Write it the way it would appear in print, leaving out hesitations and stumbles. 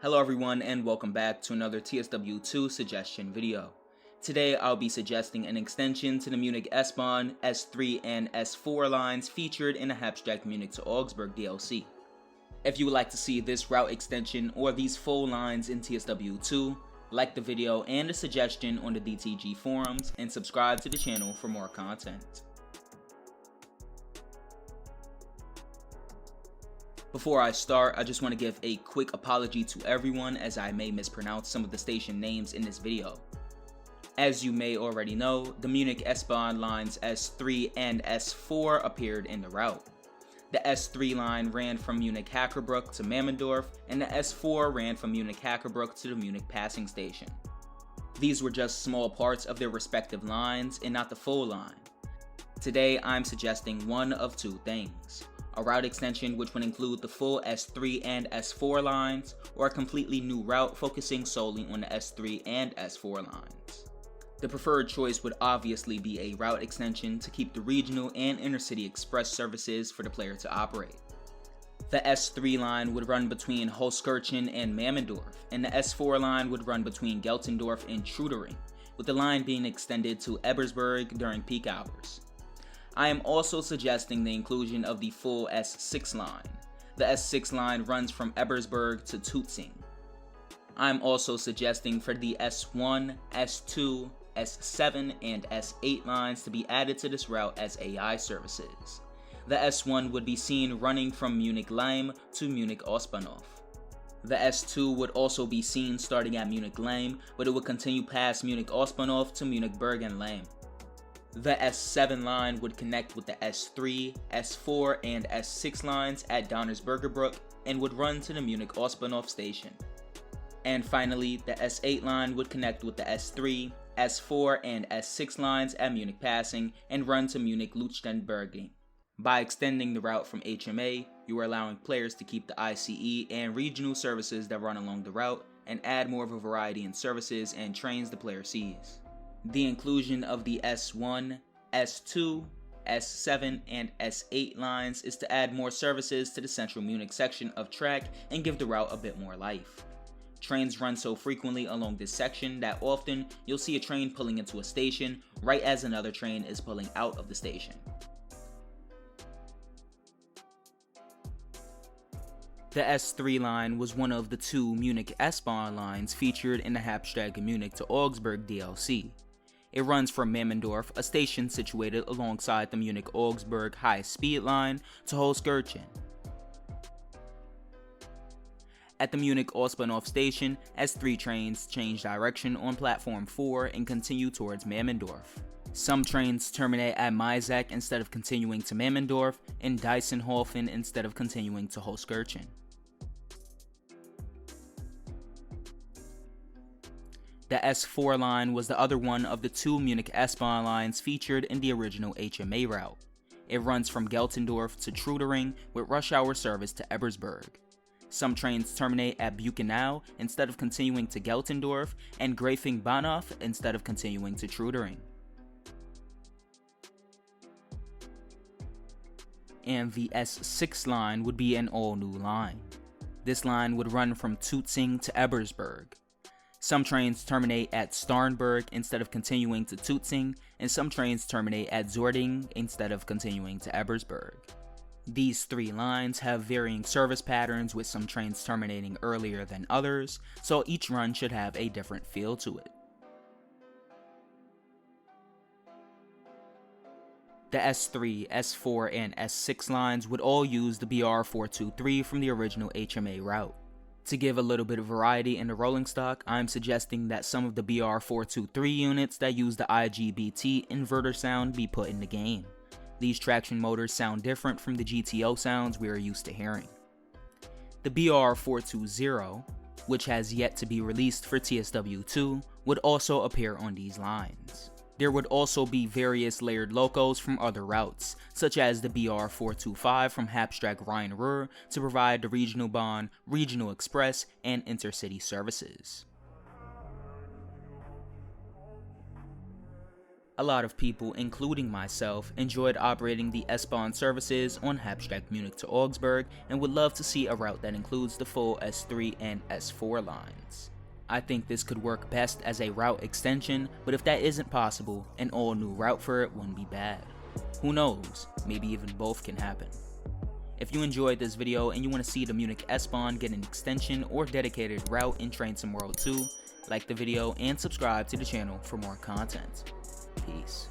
Hello everyone and welcome back to another TSW2 suggestion video. Today I'll be suggesting an extension to the Munich S-Bahn, S3 and S4 lines featured in the Abstract Munich to Augsburg DLC. If you would like to see this route extension or these full lines in TSW2, like the video and the suggestion on the DTG Forums and subscribe to the channel for more content. Before I start, I just want to give a quick apology to everyone as I may mispronounce some of the station names in this video. As you may already know, the Munich S-Bahn lines S3 and S4 appeared in the route. The S3 line ran from Munich Hackerbruck to Mammendorf, and the S4 ran from Munich Hackerbruck to the Munich passing station. These were just small parts of their respective lines and not the full line. Today I'm suggesting one of two things: a route extension which would include the full S3 and S4 lines, or a completely new route focusing solely on the S3 and S4 lines. The preferred choice would obviously be a route extension to keep the regional and intercity express services for the player to operate. The S3 line would run between Holzkirchen and Mammendorf, and the S4 line would run between Geltendorf and Trudering, with the line being extended to Ebersberg during peak hours. I am also suggesting the inclusion of the full S6 line. The S6 line runs from Ebersberg to Tutzing. I am also suggesting for the S1, S2, S7, and S8 lines to be added to this route as AI services. The S1 would be seen running from Munich Leim to Munich S-Bahnhof. The S2 would also be seen starting at Munich Leim, but it would continue past Munich S-Bahnhof to Munich Bergen Leim. The S7 line would connect with the S3, S4, and S6 lines at Donnersbergerbruck and would run to the Munich S-Bahnhof station. And finally, the S8 line would connect with the S3, S4, and S6 lines at Munich Passing and run to Munich Lutstenberging. By extending the route from HMA, you are allowing players to keep the ICE and regional services that run along the route and add more of a variety in services and trains the player sees. The inclusion of the S1, S2, S7, and S8 lines is to add more services to the central Munich section of track and give the route a bit more life. Trains run so frequently along this section that often you'll see a train pulling into a station right as another train is pulling out of the station. The S3 line was one of the two Munich S-Bahn lines featured in the Abstract Munich to Augsburg DLC. It runs from Mammendorf, a station situated alongside the Munich-Augsburg high-speed line, to Holzkirchen. At the Munich S-Bahnhof station, S3 trains change direction on platform 4 and continue towards Mammendorf. Some trains terminate at Mysak instead of continuing to Mammendorf, and Deisenhofen instead of continuing to Holzkirchen. The S4 line was the other one of the two Munich S-Bahn lines featured in the original HMA route. It runs from Geltendorf to Trudering with rush hour service to Ebersberg. Some trains terminate at Buchenau instead of continuing to Geltendorf, and Grafing-Bahnhof instead of continuing to Trudering. And the S6 line would be an all-new line. This line would run from Tutzing to Ebersberg. Some trains terminate at Starnberg instead of continuing to Tutzing, and some trains terminate at Zording instead of continuing to Ebersberg. These three lines have varying service patterns, with some trains terminating earlier than others, so each run should have a different feel to it. The S3, S4, and S6 lines would all use the BR423 from the original HMA route. To give a little bit of variety in the rolling stock, I'm suggesting that some of the BR423 units that use the IGBT inverter sound be put in the game. These traction motors sound different from the GTO sounds we are used to hearing. The BR420, which has yet to be released for TSW2, would also appear on these lines. There would also be various layered locos from other routes, such as the BR425 from Abstract Rhein-Ruhr to provide the Regional Bahn, Regional Express, and intercity services. A lot of people, including myself, enjoyed operating the S-Bahn services on Hauptstrasse Munich to Augsburg and would love to see a route that includes the full S3 and S4 lines. I think this could work best as a route extension, but if that isn't possible, an all new route for it wouldn't be bad. Who knows, maybe even both can happen. If you enjoyed this video and you want to see the Munich S-Bahn get an extension or dedicated route in Train Sim World 2, like the video and subscribe to the channel for more content. Peace.